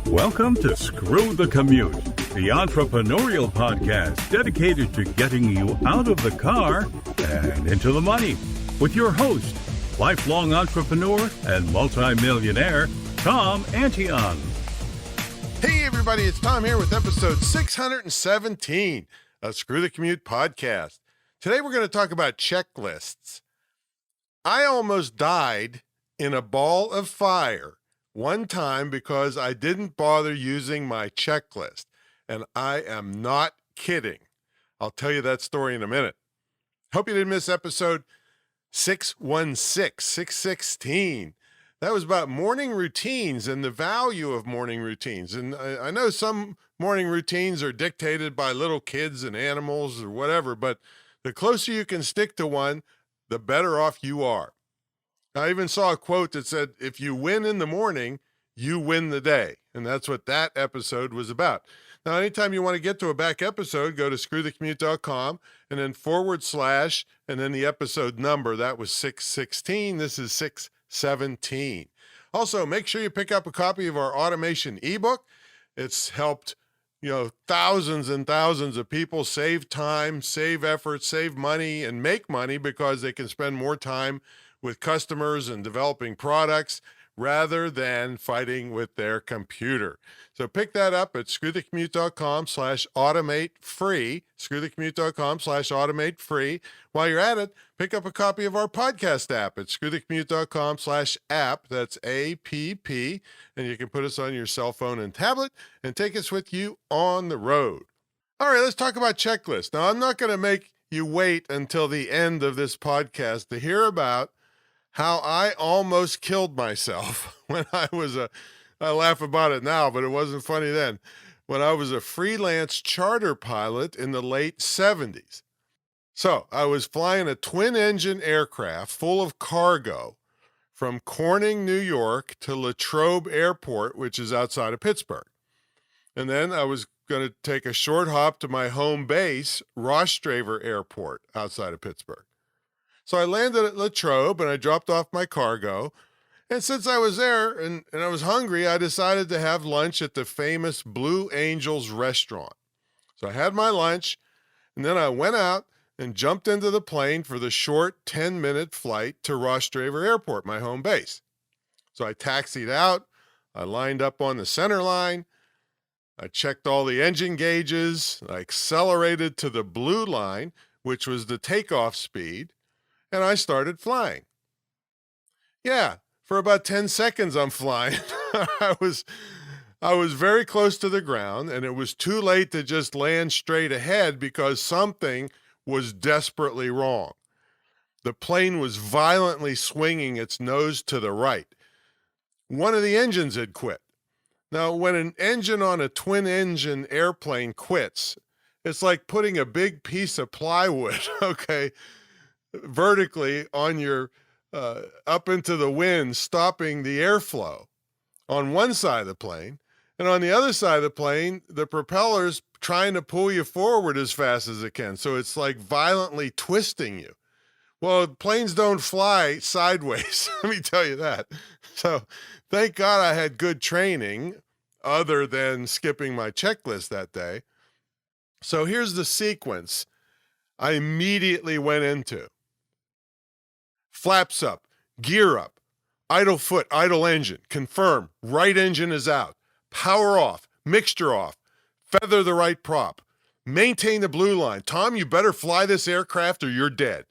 Welcome to Screw the Commute, the entrepreneurial podcast dedicated to getting you out of the car and into the money with your host, lifelong entrepreneur and multimillionaire, Tom Antion. Hey everybody, it's Tom here with episode 617 of Screw the Commute podcast. Today we're going to talk about checklists. I almost died in a ball of fire one time because I didn't bother using my checklist, and I am not kidding. I'll tell you that story in a minute. Hope you didn't miss episode 616. That was about morning routines and the value of morning routines. And I know some morning routines are dictated by little kids and animals or whatever, but the closer you can stick to one, the better off you are. I even saw a quote that said, if you win in the morning, you win the day. And that's what that episode was about. Now, anytime you want to get to a back episode, go to screwthecommute.com and then / and then the episode number. That was 616. This is 617. Also, make sure you pick up a copy of our automation ebook. It's helped, thousands and thousands of people save time, save effort, save money, and make money because they can spend more time with customers and developing products rather than fighting with their computer. So pick that up at screwthecommute.com/automate free, screwthecommute.com/automate free. While you're at it, pick up a copy of our podcast app at screwthecommute.com/app. That's APP. And you can put us on your cell phone and tablet and take us with you on the road. All right, let's talk about checklists. Now, I'm not going to make you wait until the end of this podcast to hear about how I almost killed myself when I laugh about it now, but it wasn't funny then, when I was a freelance charter pilot in the late 70s. So I was flying a twin-engine aircraft full of cargo from Corning, New York to Latrobe Airport, which is outside of Pittsburgh. And then I was going to take a short hop to my home base, Rostraver Airport, outside of Pittsburgh. So I landed at Latrobe and I dropped off my cargo. And since I was there and I was hungry, I decided to have lunch at the famous Blue Angels restaurant. So I had my lunch and then I went out and jumped into the plane for the short 10-minute flight to Rostraver Airport, my home base. So I taxied out. I lined up on the center line. I checked all the engine gauges. I accelerated to the blue line, which was the takeoff speed. And I started flying. Yeah, for about 10 seconds I'm flying. I was very close to the ground, and it was too late to just land straight ahead because something was desperately wrong. The plane was violently swinging its nose to the right. One of the engines had quit. Now, when an engine on a twin-engine airplane quits, it's like putting a big piece of plywood, vertically on your up into the wind, stopping the airflow on one side of the plane. And on the other side of the plane, the propeller's trying to pull you forward as fast as it can. So it's like violently twisting you. Well, planes don't fly sideways. Let me tell you that. So thank God I had good training other than skipping my checklist that day. So here's the sequence I immediately went into. Flaps up, gear up, idle foot, idle engine, confirm, right engine is out, power off, mixture off, feather the right prop, maintain the blue line. Tom, you better fly this aircraft or you're dead.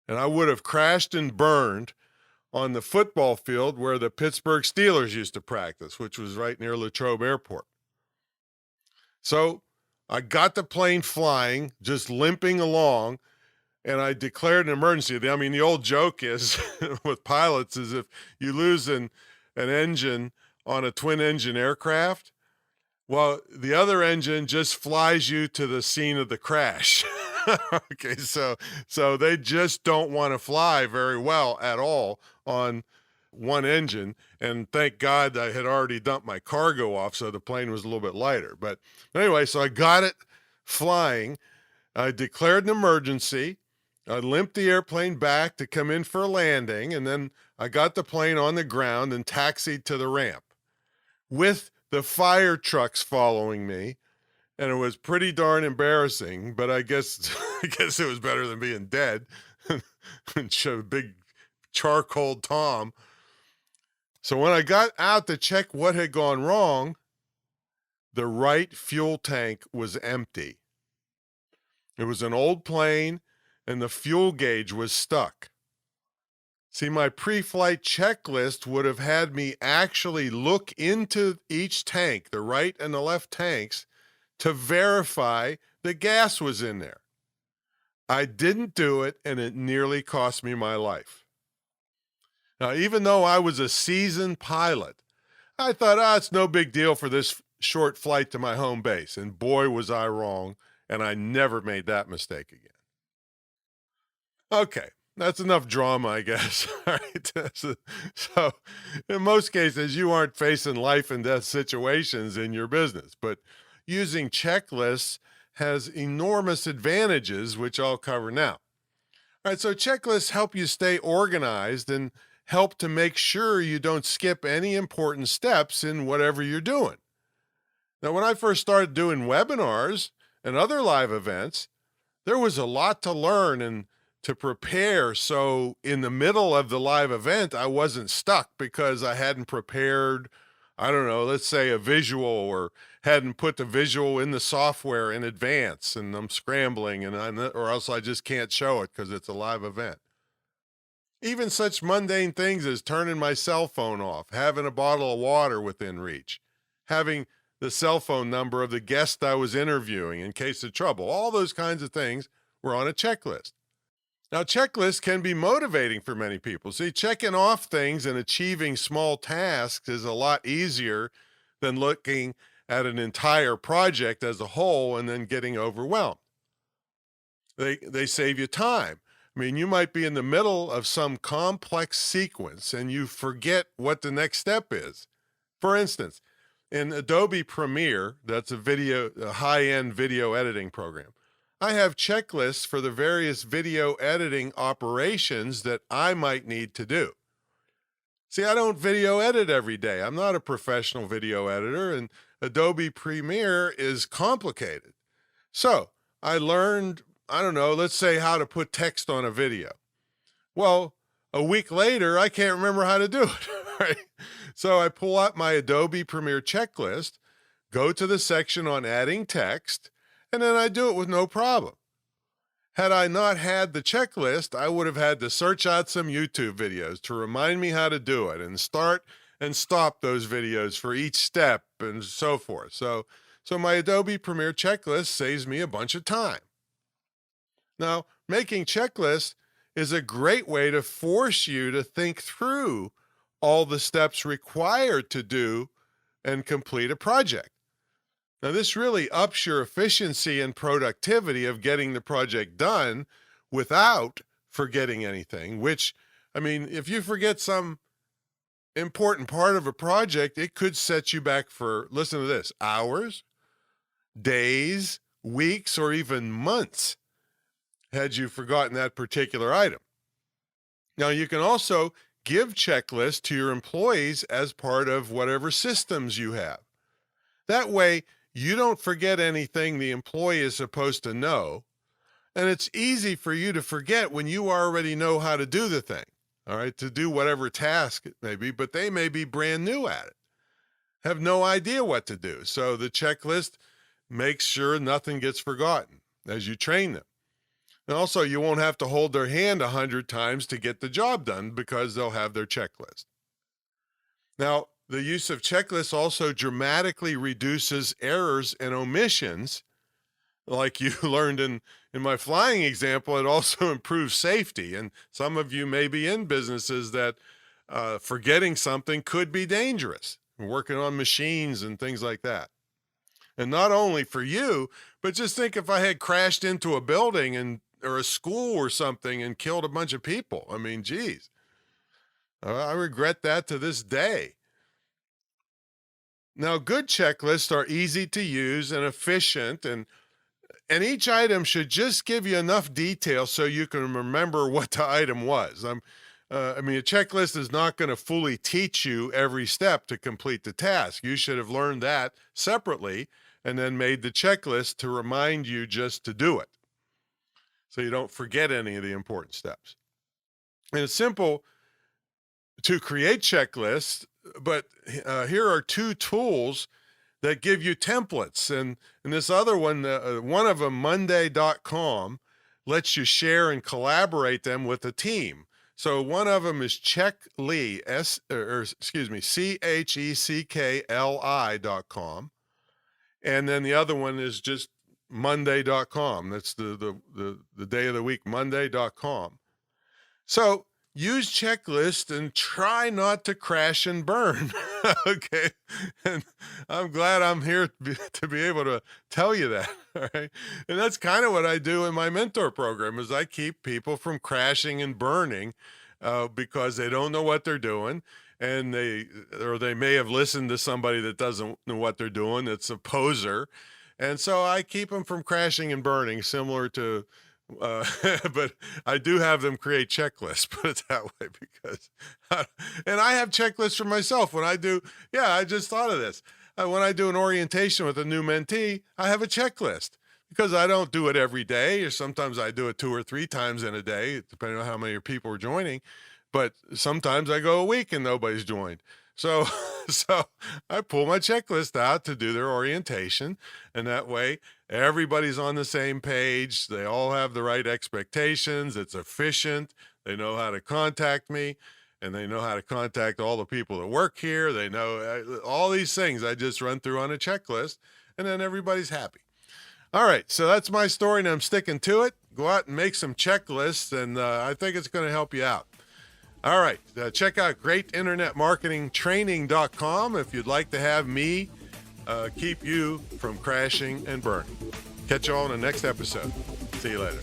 And I would have crashed and burned on the football field where the Pittsburgh Steelers used to practice, which was right near Latrobe Airport. So I got the plane flying, just limping along, and I declared an emergency. I mean, the old joke is with pilots is if you lose an engine on a twin-engine aircraft, well, the other engine just flies you to the scene of the crash. Okay, so they just don't want to fly very well at all on one engine. And thank God I had already dumped my cargo off, so the plane was a little bit lighter. But anyway, so I got it flying. I declared an emergency. I limped the airplane back to come in for a landing, and then I got the plane on the ground and taxied to the ramp. with the fire trucks following me. And it was pretty darn embarrassing, but I guess it was better than being dead and show big charcoal Tom. So when I got out to check what had gone wrong, the right fuel tank was empty. It was an old plane and the fuel gauge was stuck. See, my pre-flight checklist would have had me actually look into each tank, the right and the left tanks, to verify the gas was in there. I didn't do it, and it nearly cost me my life. Now, even though I was a seasoned pilot, I thought, it's no big deal for this short flight to my home base. And boy, was I wrong, and I never made that mistake again. Okay, that's enough drama, I guess. All right. So, in most cases, you aren't facing life and death situations in your business, but using checklists has enormous advantages, which I'll cover now. All right, so checklists help you stay organized and help to make sure you don't skip any important steps in whatever you're doing. Now, when I first started doing webinars and other live events, there was a lot to learn and to prepare. So in the middle of the live event, I wasn't stuck because I hadn't prepared, I don't know, let's say a visual, or hadn't put the visual in the software in advance, and I'm scrambling, or else I just can't show it because it's a live event. Even such mundane things as turning my cell phone off, having a bottle of water within reach, having the cell phone number of the guest I was interviewing in case of trouble, all those kinds of things were on a checklist. Now, checklists can be motivating for many people. See, checking off things and achieving small tasks is a lot easier than looking at an entire project as a whole and then getting overwhelmed. They save you time. I mean, you might be in the middle of some complex sequence and you forget what the next step is. For instance, in Adobe Premiere, that's a high-end video editing program, I have checklists for the various video editing operations that I might need to do. See, I don't video edit every day. I'm not a professional video editor, and Adobe Premiere is complicated. So I learned, let's say how to put text on a video. Well, a week later, I can't remember how to do it, right? So I pull out my Adobe Premiere checklist, go to the section on adding text, and then I do it with no problem. Had I not had the checklist, I would have had to search out some YouTube videos to remind me how to do it and start and stop those videos for each step and so forth. So my Adobe Premiere checklist saves me a bunch of time. Now, making checklists is a great way to force you to think through all the steps required to do and complete a project. Now, this really ups your efficiency and productivity of getting the project done without forgetting anything, which, if you forget some important part of a project, it could set you back for, listen to this, hours, days, weeks, or even months had you forgotten that particular item. Now, you can also give checklists to your employees as part of whatever systems you have. That way, you don't forget anything the employee is supposed to know, and it's easy for you to forget when you already know how to do the thing, all right, to do whatever task it may be, but they may be brand new at it, have no idea what to do. So the checklist makes sure nothing gets forgotten as you train them. And also, you won't have to hold their hand 100 times to get the job done because they'll have their checklist. Now, the use of checklists also dramatically reduces errors and omissions. Like you learned in my flying example, it also improves safety. And some of you may be in businesses that forgetting something could be dangerous, working on machines and things like that. And not only for you, but just think if I had crashed into a building or a school or something and killed a bunch of people. Geez. I regret that to this day. Now, good checklists are easy to use and efficient, and each item should just give you enough detail so you can remember what the item was. I mean, a checklist is not going to fully teach you every step to complete the task. You should have learned that separately and then made the checklist to remind you just to do it, so you don't forget any of the important steps. And it's simple to create checklists, but here are 2 tools that give you templates. And this other one, one of them, Monday.com, lets you share and collaborate them with a team. So one of them is Checkly, CHECKLI.com. And then the other one is just Monday.com. That's the day of the week, Monday.com. So use checklists and try not to crash and burn. Okay. And I'm glad I'm here to be able to tell you that. All right. And that's kind of what I do in my mentor program, is I keep people from crashing and burning because they don't know what they're doing. And they may have listened to somebody that doesn't know what they're doing. It's a poser. And so I keep them from crashing and burning, similar to, but I do have them create checklists, put it that way, because, and I have checklists for myself when I do. Yeah, I just thought of this. When I do an orientation with a new mentee, I have a checklist, because I don't do it every day, or sometimes I do it 2 or 3 times in a day, depending on how many people are joining. But sometimes I go a week and nobody's joined. So I pull my checklist out to do their orientation, and that way everybody's on the same page. They all have the right expectations. It's efficient. They know how to contact me, and they know how to contact all the people that work here. They know all these things I just run through on a checklist, and then everybody's happy. All right, so that's my story, and I'm sticking to it. Go out and make some checklists, and I think it's going to help you out. All right, check out greatinternetmarketingtraining.com if you'd like to have me keep you from crashing and burning. Catch you all in the next episode. See you later.